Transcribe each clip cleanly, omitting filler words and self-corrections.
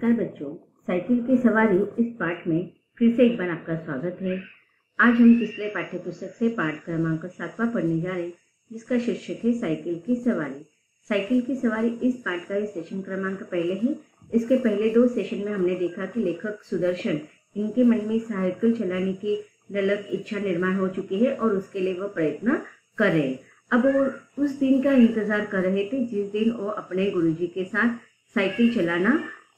नमस्कार बच्चों, साइकिल की सवारी इस पाठ में फिर से एक बार आपका स्वागत है। आज हम पिछले पाठ्यपुस्तक से पाठ क्रमांक 7वां पढ़ने जा रहे हैं, जिसका शीर्षक है साइकिल की सवारी। साइकिल की सवारी इस पाठ का सेशन क्रमांक पहले है। इसके पहले 2 सेशन में हमने देखा कि लेखक सुदर्शन इनके मन में साइकिल चलाने की ललक इच्छा निर्माण हो चुकी है और उसके लिए वो प्रयत्न कर रहे हैं। अब वो उस दिन का इंतजार कर रहे थे जिस दिन वो अपने गुरुजी के साथ साइकिल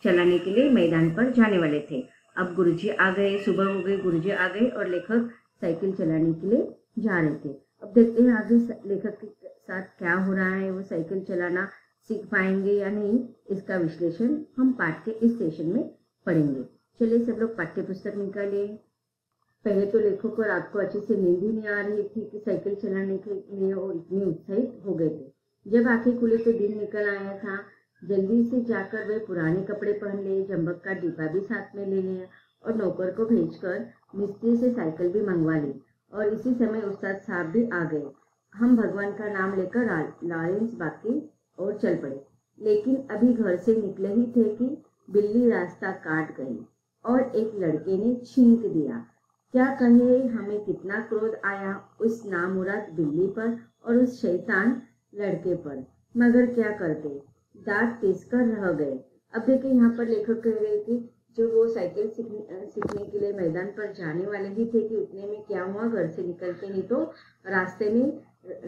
चलाने के लिए मैदान पर जाने वाले थे। अब गुरुजी आ गए, सुबह हो गई, गुरुजी आ गए और लेखक साइकिल चलाने के लिए जा रहे थे। अब देखते हैं आगे लेखक के साथ क्या हो रहा है, वो साइकिल चलाना सीख पाएंगे या नहीं। इसका विश्लेषण हम पाठ के इस सेशन में पढ़ेंगे। चलिए सब लोग पाठ्य पुस्तक निकालिए। पहले तो लेखक और आपको अच्छे से नींद ही नहीं आ रही थी कि साइकिल चलाने के लिए वो इतने उत्साहित हो गए थे। जब आंखें खुली तो दिन निकल आया था। जल्दी से जाकर वे पुराने कपड़े पहन लिए, चंबक का डिब्बा भी साथ में ले लिया और नौकर को भेजकर मिस्त्री से साइकिल भी मंगवा ली। और इसी समय उस्ताद साहब भी आ गए। हम भगवान का नाम लेकर लॉरेंस बाग की ओर चल पड़े। लेकिन अभी घर से निकले ही थे कि बिल्ली रास्ता काट गई और एक लड़के ने छींक दिया। क्या कहे हमें कितना क्रोध आया उस नामुराद बिल्ली पर और उस शैतान लड़के पर, मगर क्या करते, दांत पिसकर रह गए। अब देखिए यहाँ पर लेखक कह रहे कि जो वो साइकिल सीखने के लिए मैदान पर जाने वाले ही थे कि उतने में क्या हुआ, घर से निकलते ही तो रास्ते में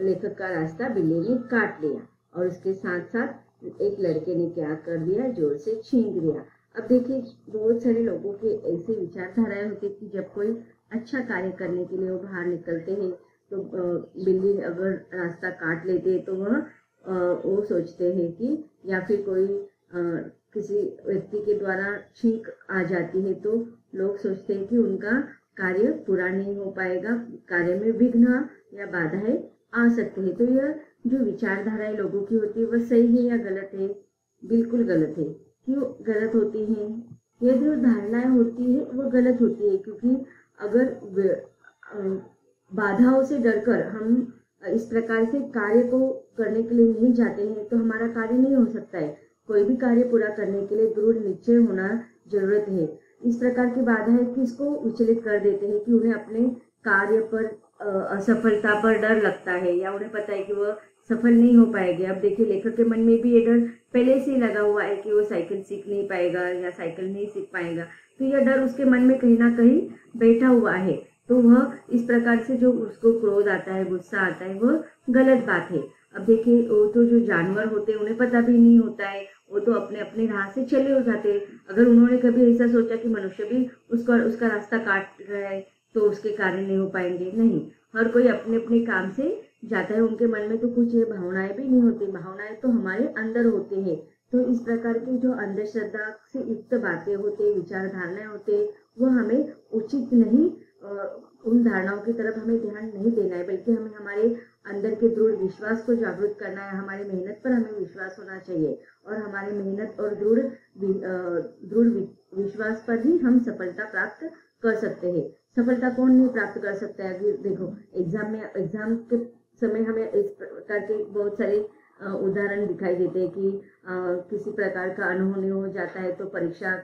लेखक का रास्ता बिल्ली ने काट लिया और उसके साथ साथ एक लड़के ने क्या कर दिया, जोर से छींक दिया। अब देखिए बहुत सारे लोगों की ऐसी विचारधाराएं होती कि जब कोई अच्छा कार्य करने के लिए वो बाहर निकलते हैं तो बिल्ली अगर रास्ता काट लेते हैं तो वो सोचते हैं कि या फिर कोई किसी व्यक्ति के द्वारा छींक आ जाती है तो लोग सोचते हैं कि उनका कार्य पूरा नहीं हो पाएगा, कार्य में विघ्न या बाधाएं आ सकती है। तो यह जो विचारधाराएं लोगों की होती है वह सही है या गलत है? बिल्कुल गलत है। क्यों गलत होती है? यह जो धारणाएं होती है वो गलत होती है, क्योंकि अगर बाधाओं से डरकर हम इस प्रकार से कार्य को करने के लिए नहीं जाते हैं तो हमारा कार्य नहीं हो सकता है। कोई भी कार्य पूरा करने के लिए दृढ़ निश्चय होना जरूरत है। इस प्रकार की बाधाएं किसको विचलित कर देते हैं कि उन्हें अपने कार्य पर असफलता पर डर लगता है या उन्हें पता है कि वह सफल नहीं हो पाएंगे। अब देखिए लेखक के मन में भी ये डर पहले से ही लगा हुआ है कि वो साइकिल सीख नहीं पाएगा या साइकिल नहीं सीख पाएगा, तो यह डर उसके मन में कहीं ना कहीं बैठा हुआ है। तो वह इस प्रकार से जो उसको क्रोध आता है, गुस्सा आता है, वह गलत बात है। अब देखिए वो तो जो जानवर होते हैं उन्हें पता भी नहीं होता है, वो तो अपने अपने राह से चले हो जाते हैं। अगर उन्होंने कभी ऐसा सोचा कि मनुष्य भी उसका रास्ता काट रहा है तो उसके कार्य नहीं हो पाएंगे, नहीं। हर कोई अपने अपने काम से जाता है, उनके मन में तो कुछ ये भावनाएं भी नहीं होती, भावनाएं तो हमारे अंदर होती है। तो इस प्रकार की जो अंधश्रद्धा से युक्त बातें होते, विचारधाराएं होते, वो हमें उचित नहीं, उन धारणाओं की तरफ हमें ध्यान नहीं देना है, बल्कि हमें हमारे अंदर के दृढ़ विश्वास को जागृत करना है। हमारी मेहनत पर हमें विश्वास होना चाहिए और हमारी मेहनत और दृढ़ विश्वास पर ही हम सफलता प्राप्त कर सकते हैं। सफलता कौन नहीं प्राप्त कर सकता है? अगर देखो एग्जाम के समय हमें इस प्रकार के बहुत सारे उदाहरण दिखाई देते हैं कि किसी प्रकार का अनहोनी हो जाता है तो परीक्षा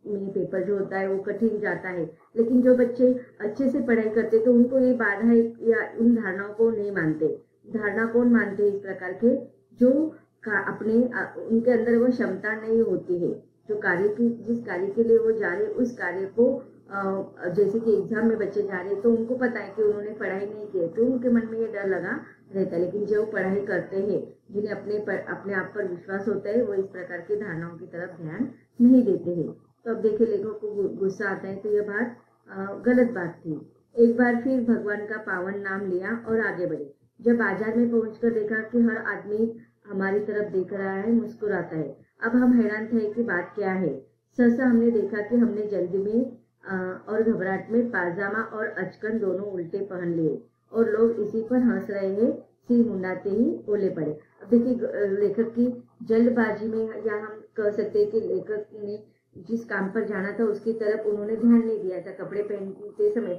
में पेपर जो होता है वो कठिन जाता है। लेकिन जो बच्चे अच्छे से पढ़ाई करते तो उनको ये बाधा या उन धारणाओं को नहीं मानते। धारणा कौन मानते हैं? इस प्रकार के जो उनके अंदर वो क्षमता नहीं होती है, जो जिस कार्य के लिए वो जा रहे उस कार्य को जैसे कि एग्जाम में बच्चे जा रहे हैं तो उनको पता है कि उन्होंने पढ़ाई नहीं की तो उनके मन में ये डर लगा रहता है। लेकिन जो पढ़ाई करते हैं, जिन्हें अपने आप पर विश्वास होता है, वो इस प्रकार की धारणाओं की तरफ ध्यान नहीं देते हैं। तो अब देखिए लेखक को गुस्सा आता है तो यह बात गलत बात थी। एक बार फिर भगवान का पावन नाम लिया और आगे बढ़े। जब बाजार में पहुंचकर देखा कि हर आदमी हमारी तरफ देख रहा है, मुस्कुराता है। अब हम हैरान थे कि बात क्या है। सहसा हमने देखा कि हमने जल्दी में और घबराहट में पाजामा और अचकन दोनों उल्टे पहन लिए और लोग इसी पर हंस रहे हैं। सिर मुंडाते ही बोले पड़े। अब देखिए लेखक की जल्दबाजी में, या हम कह सकते हैं कि लेखक ने जिस काम पर जाना था उसकी तरफ उन्होंने ध्यान नहीं दिया था। कपड़े पहनते समय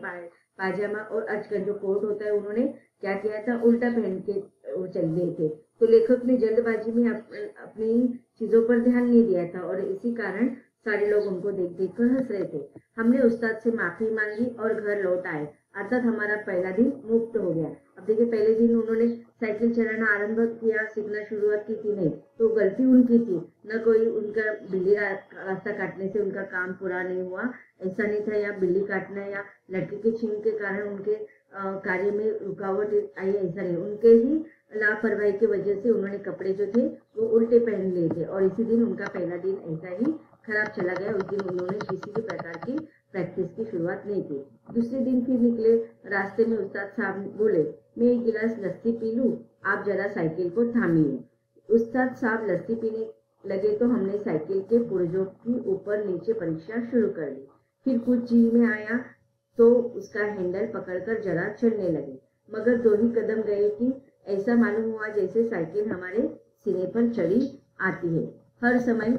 पाजामा और अचकन जो कोट होता है उन्होंने क्या किया था, उल्टा पहन के वो चल गए थे। तो लेखक ने जल्दबाजी में अपनी चीजों पर ध्यान नहीं दिया था और इसी कारण सारे लोग उनको देख देख कर हंस रहे थे। हमने उस्ताद से माफी मांगी और घर लौट आए, अर्थात हमारा पहला दिन मुक्त हो गया। अब देखिए, पहले दिन उन्होंने साइकिल चलाना आरंभ किया, सीखना शुरुआत की थी नहीं, तो गलती उनकी थी, न कोई उनका बिल्ली रास्ता काटने से उनका काम पूरा नहीं हुआ, ऐसा नहीं था, या बिल्ली काटना या लड़की के छीन के कारण उनके कार्य में रुकावट आई, ऐसा नहीं, उनके ही लापरवाही की वजह से उन्होंने कपड़े जो थे वो उल्टे पहन लिए थे और इसी दिन उनका पहला दिन ऐसा ही खराब चला गया। उस दिन उन्होंने किसी भी प्रकार की प्रैक्टिस की शुरुआत नहीं की। दूसरे दिन फिर निकले, रास्ते में उस्ताद साहब बोले, मैं एक गिलास लस्सी पी लूं, आप जरा साइकिल को थामिए। उस्ताद साहब लस्सी पीने लगे तो हमने साइकिल के पुर्जों की ऊपर नीचे परीक्षा शुरू कर दी। फिर कुछ जी में आया तो उसका हैंडल पकड़कर जरा चलने लगे, मगर 2 ही कदम गए कि ऐसा मालूम हुआ जैसे साइकिल हमारे सीने पर चढ़ी आती है। हर समय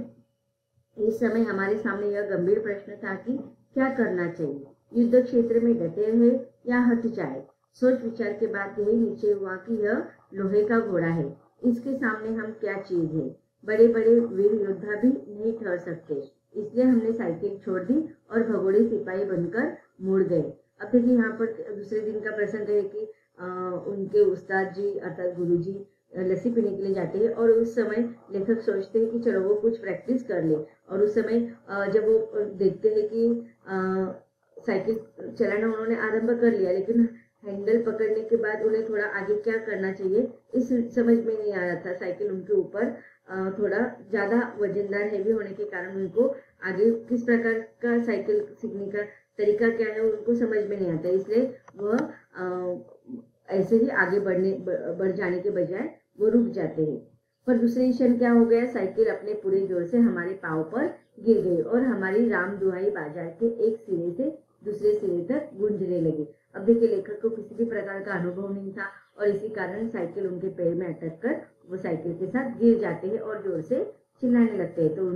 इस समय हमारे सामने यह गंभीर प्रश्न था कि क्या करना चाहिए, युद्ध क्षेत्र में डटे रहे या हट जाए। सोच विचार के बाद यही निश्चय हुआ कि यह लोहे का घोड़ा है, इसके सामने हम क्या चीज है, बड़े बड़े वीर योद्धा भी नहीं ठहर सकते। इसलिए हमने साइकिल छोड़ दी और भगोड़े सिपाही बनकर मुड़ गए। अब देखिए, यहाँ पर दूसरे दिन का प्रसंग है कि उनके उस्ताद जी अर्थात गुरुजी लस्सी पीने के लिए जाते हैं और उस समय लेखक सोचते हैं कि चलो वो कुछ प्रैक्टिस कर ले, और उस समय जब वो देखते हैं कि साइकिल चलाना उन्होंने आरंभ कर लिया, लेकिन हैंडल पकड़ने के बाद उन्हें थोड़ा आगे क्या करना चाहिए इस समझ में नहीं आ रहा था। साइकिल उनके ऊपर थोड़ा ज्यादा वजनदार हैवी होने के कारण उनको आगे किस प्रकार का साइकिल सीखने का तरीका क्या है उनको समझ में नहीं आता, इसलिए वह ऐसे ही आगे बढ़ जाने के बजाय वो रुक जाते हैं। पर दूसरे क्षण क्या हो गया, साइकिल अपने पूरे जोर से हमारे पाँव पर गिर गई और हमारी राम दुहाई बाजार के एक सिरे से दूसरे सिरे तक गूंजने लगी। अब देखिए, लेखक को किसी भी प्रकार का अनुभव नहीं था और इसी कारण साइकिल उनके पैर में अटक कर वो साइकिल के साथ गिर जाते हैं और जोर से चिल्लाने लगते हैं। तो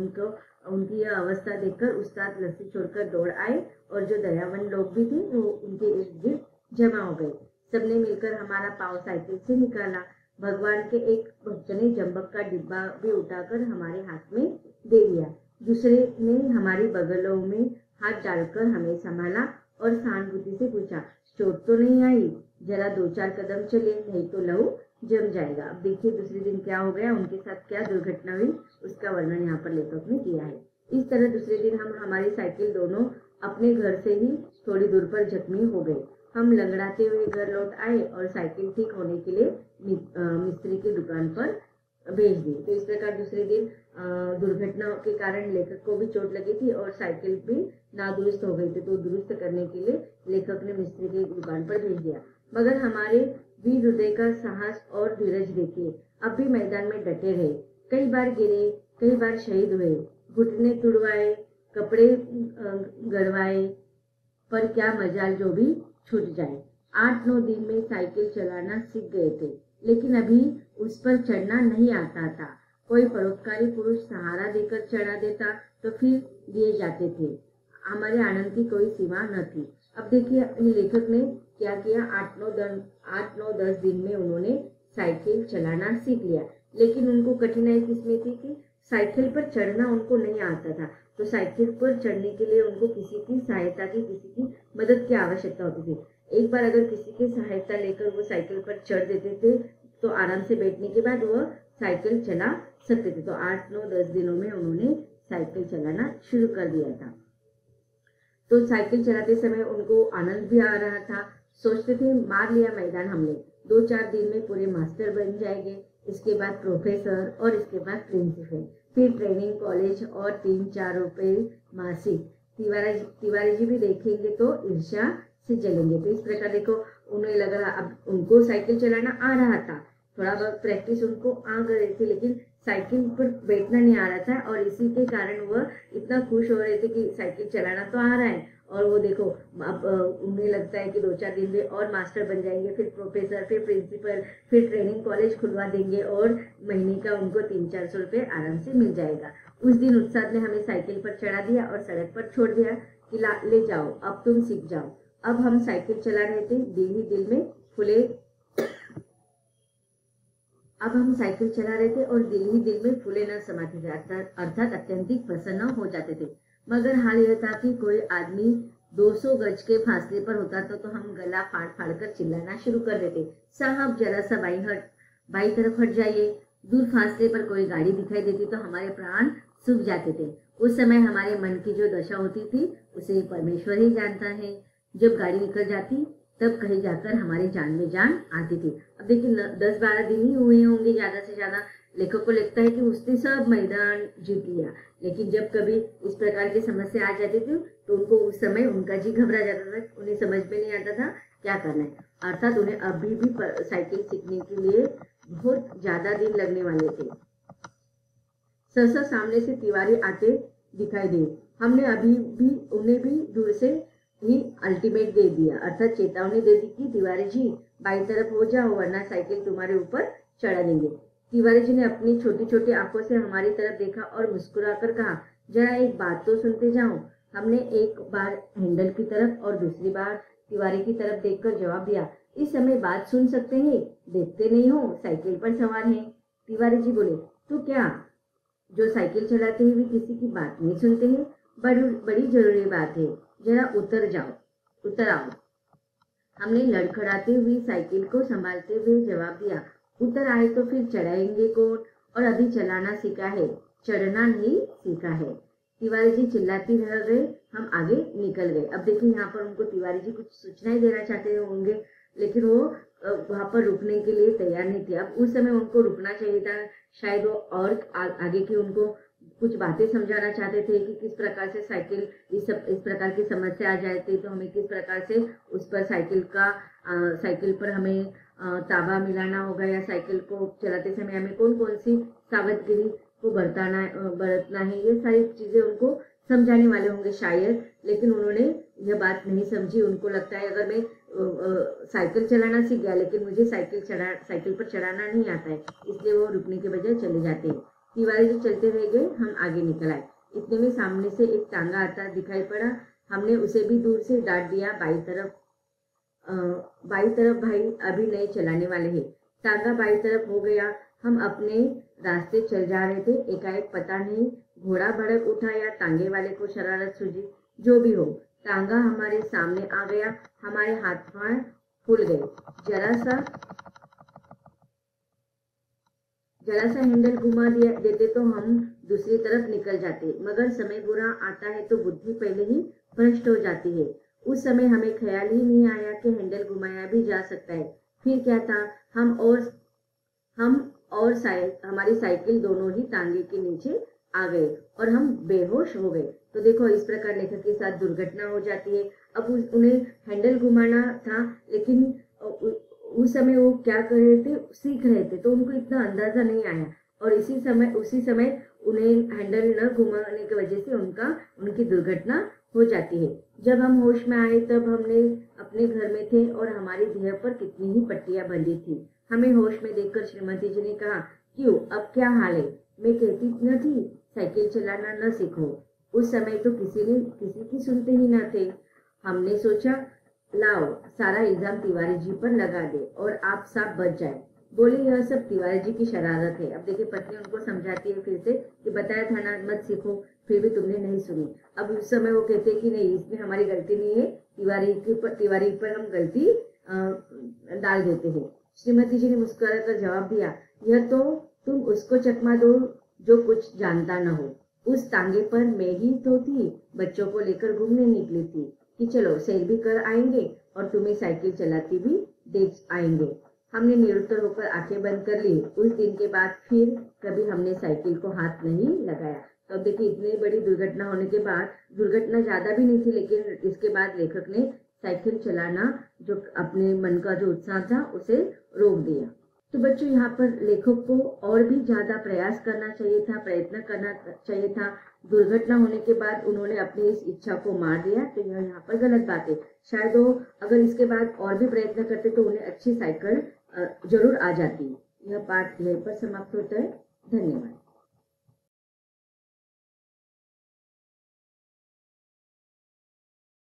उनकी यह अवस्था देखकर उस्ताद लस्सी छोड़कर दौड़ आए और जो दयावान लोग भी थे वो उनके इर्द गिर्द जमा हो गए। सबने मिलकर हमारा पाँव साइकिल से निकाला। भगवान के एक भक्त ने जंबक का डिब्बा भी उठाकर हमारे हाथ में दे दिया। दूसरे ने हमारी बगलों में हाथ डालकर हमें संभाला और सहानुभूति से पूछा, चोट तो नहीं आई, जरा 2-4 कदम चले, नहीं तो लहू जम जाएगा। अब देखिए, दूसरे दिन क्या हो गया, उनके साथ क्या दुर्घटना हुई, उसका वर्णन यहाँ पर लेखक ने किया है। इस तरह दूसरे दिन हम हमारी साइकिल दोनों अपने घर से ही थोड़ी दूर पर जख्मी हो गए। हम लंगड़ाते हुए घर लौट आए और साइकिल ठीक होने के लिए मिस्त्री की दुकान पर भेज दी। तो इस प्रकार दूसरे दिन दुर्घटना के कारण लेखक को भी चोट लगी थी और साइकिल भी नादुरुस्त हो गई थी, तो दुरुस्त करने के लिए लेखक ने मिस्त्री की दुकान पर भेज दिया। मगर हमारे वीर हृदय का साहस और धीरज देखिए, अब भी मैदान में डटे रहे। कई बार गिरे, कई बार शहीद हुए, घुटने तुड़वाए, कपड़े गड़वाए, पर क्या मजाल जो भी छूट जाए। 8-9 दिन में साइकिल चलाना सीख गए थे, लेकिन अभी उस पर चढ़ना नहीं आता था। कोई परोपकारी पुरुष सहारा देकर चढ़ा देता तो फिर दिए जाते थे। हमारे आनंद की कोई सीमा न थी। अब देखिए, लेखक ने क्या किया, 8-9-10 दिन में उन्होंने साइकिल चलाना सीख लिया, लेकिन उनको कठिनाई किसमें थी कि साइकिल पर चढ़ना उनको नहीं आता था। तो साइकिल पर चढ़ने के लिए उनको किसी की सहायता की, किसी की मदद की आवश्यकता होती थी। एक बार अगर किसी की सहायता लेकर वो साइकिल पर चढ़ देते थे तो आराम से बैठने के बाद वह साइकिल चला सकते थे। तो 8-9-10 दिनों में उन्होंने साइकिल चलाना शुरू कर दिया था। तो साइकिल चलाते समय उनको आनंद भी आ रहा था। सोचते थे, मार लिया मैदान हमने, 2-4 दिन में पूरे मास्टर बन जाएंगे, इसके बाद प्रोफेसर और इसके बाद प्रिंसिपल, फिर ट्रेनिंग कॉलेज और 3-4 रुपए मासिक। तिवारी जी भी देखेंगे तो ईर्ष्या से जलेंगे। तो इस प्रकार देखो, उन्हें लग रहा, अब उनको साइकिल चलाना आ रहा था, थोड़ा बहुत प्रैक्टिस उनको आ गई थी, लेकिन साइकिल पर बैठना नहीं आ रहा था और इसी के कारण वह इतना खुश हो रहे थे कि साइकिल चलाना तो आ रहा है। और वो देखो, अब उन्हें लगता है कि 2-4 दिन में और मास्टर बन जाएंगे, फिर प्रोफेसर, फिर प्रिंसिपल, फिर ट्रेनिंग कॉलेज खुलवा देंगे और महीने का उनको 300-400 रुपये आराम से मिल जाएगा। उस दिन उस्ताद ने हमें साइकिल पर चढ़ा दिया और सड़क पर छोड़ दिया कि ले जाओ, अब तुम सीख जाओ। अब हम साइकिल चला रहे थे, दिल ही दिल में फूले। अब हम साइकिल चला रहे थे और दिल ही दिल में फूले न समाते थे, अर्थात अत्यंतिक प्रसन्न हो जाते थे। मगर हाल यह था कि कोई आदमी 200 गज के फासले पर होता तो हम गला फाड़ फाड़ कर चिल्लाना शुरू कर देते, साहब जरा सा बाई तरफ हट जाइए। दूर फासले पर कोई गाड़ी दिखाई देती तो हमारे प्राण सूख जाते थे। उस समय हमारे मन की जो दशा होती थी उसे परमेश्वर ही जानता है। जब गाड़ी निकल जाती तब कहीं जाकर हमारी जान में जान आती थी। अब देखिए 10-12 दिन ही हुए होंगे ज्यादा से ज्यादा, लेखक को लगता है कि उसने सब मैदान जीत लिया। लेकिन जब कभी इस प्रकार की समस्या आ जाती थी तो उनको उस समय उनका जी घबरा जाता था, उन्हें समझ में नहीं आता था क्या करना है। अर्थात उन्हें अभी भी साइकिल सीखने के लिए बहुत ज्यादा दिन लगने वाले थे। सहसा सामने से तिवारी आते दिखाई दे। हमने अभी भी उन्हें भी दूर से ही अल्टीमेट दे दिया, अर्थात चेतावनी दे दी कि तिवारी जी बाई तरफ हो जाओ वरना साइकिल तुम्हारे ऊपर चढ़ा देंगे। तिवारी जी ने अपनी छोटी छोटी आंखों से हमारी तरफ देखा और मुस्कुराकर कहा, जरा एक बात तो सुनते जाओ। हमने एक बार हैंडल की तरफ और दूसरी बार तिवारी की तरफ देखकर जवाब दिया, इस समय बात सुन सकते हैं, देखते नहीं हो साइकिल पर सवार हैं। तिवारी जी बोले, तो क्या जो साइकिल चलाते हुए किसी की बात नहीं सुनते हैं? बड़ी जरूरी बात है, जरा उतर आओ। हमने लड़खड़ाते हुए साइकिल को संभालते हुए जवाब दिया, उतर आए तो फिर चढ़ाएंगे कौन, और अभी चलाना सीखा है, चढ़ना नहीं सीखा है। तिवारी जी चिल्लाती रह गए, हम आगे निकल गए। अब देखिए यहाँ पर उनको तिवारी जी कुछ सूचनाएं देना चाहते होंगे, लेकिन वो वहां पर रुकने के लिए तैयार नहीं थे। अब उस समय उनको रुकना चाहिए था, शायद वो और आगे की उनको कुछ बातें समझाना चाहते थे कि किस प्रकार से साइकिल इस प्रकार की समस्या आ जाती तो हमें किस प्रकार से उस पर साइकिल पर हमें ताबा मिलाना होगा, या साइकिल को चलाते समय हमें कौन कौन सी सावधानी को बरतना है, ये सारी चीजें उनको समझाने वाले होंगे शायद। लेकिन उन्होंने यह बात नहीं समझी। उनको लगता है अगर मैं साइकिल चलाना सीख गया लेकिन मुझे साइकिल पर चढ़ाना नहीं आता है, इसलिए वो रुकने के बजाय चले जाते हैं। तिवारी जी चलते रह गए, हम आगे निकल आए। इतने में सामने से एक तांगा आता दिखाई पड़ा। हमने उसे भी दूर से डांट दिया, बाई तरफ भाई अभी नहीं चलाने वाले हैं। तांगा बाई तरफ हो गया। हम अपने रास्ते चल जा रहे थे, एकाएक पता नहीं घोड़ा भड़क उठा या तांगे वाले को शरारत सूझी, जो भी हो तांगा हमारे सामने आ गया। हमारे हाथ पांव फूल गए। जरा सा हैंडल घुमा देते तो हम दूसरी तरफ निकल जाते, मगर समय बुरा आता है तो बुद्धि पहले ही भ्रष्ट हो जाती है। उस समय हमें ख्याल ही नहीं आया कि हैंडल घुमाया भी जा सकता है। फिर क्या था, हम और हमारी साइकिल दोनों ही तांगे के नीचे आ गए और हम बेहोश हो गए। तो देखो इस प्रकार लेखक के साथ दुर्घटना हो जाती है। अब उन्हें हैंडल घुमाना था, लेकिन उस समय वो क्या कर रहे थे, सीख रहे थे, तो उनको इतना अंदाजा नहीं आया और उसी समय उन्हें हैंडल न घुमाने की वजह से उनकी दुर्घटना हो जाती है। जब हम होश में आए तब हमने अपने घर में थे और हमारी देह पर कितनी ही पट्टियां बंधी थी। हमें होश में देखकर श्रीमती जी ने कहा, क्यों अब क्या हाल है? मैं कहती न थी साइकिल चलाना न सीखो। उस समय तो किसी की सुनते ही न थे। हमने सोचा लाओ सारा इल्जाम तिवारी जी पर लगा दे और आप सब बच जाए। बोले यह सब तिवारी जी की शरारत है। अब देखिए पत्नी उनको समझाती है फिर से कि बताया था ना मत सीखो, फिर भी तुमने नहीं सुनी। अब उस समय वो कहते हैं कि नहीं इसमें हमारी गलती नहीं है, तिवारी पर हम गलती डाल देते हैं। श्रीमती जी ने मुस्कुरा कर जवाब दिया, यह तो तुम उसको चकमा दो जो कुछ जानता न हो। उस तांगे पर मैं ही तो थी, बच्चों को लेकर घूमने निकली थी कि चलो सैर भी कर आएंगे और तुम्हें साइकिल चलाती भी देख आएंगे। हमने निरुत्तर होकर आंखें बंद कर ली। उस दिन के बाद फिर कभी हमने साइकिल को हाथ नहीं लगाया। तो अब देखिए इतनी बड़ी दुर्घटना होने के बाद, दुर्घटना ज्यादा भी नहीं थी लेकिन इसके बाद लेखक ने साइकिल चलाना जो अपने मन का जो उत्साह था उसे रोक दिया। तो बच्चों यहाँ पर लेखक को और भी ज्यादा प्रयास करना चाहिए था, प्रयत्न करना चाहिए था। दुर्घटना होने के बाद उन्होंने अपनी इस इच्छा को मार दिया, तो यह यहाँ पर गलत बात है। शायद वो अगर इसके बाद और भी प्रयत्न करते तो उन्हें अच्छी साइकिल जरूर आ जाती। यह पाठ यहीं पर समाप्त होता है। धन्यवाद।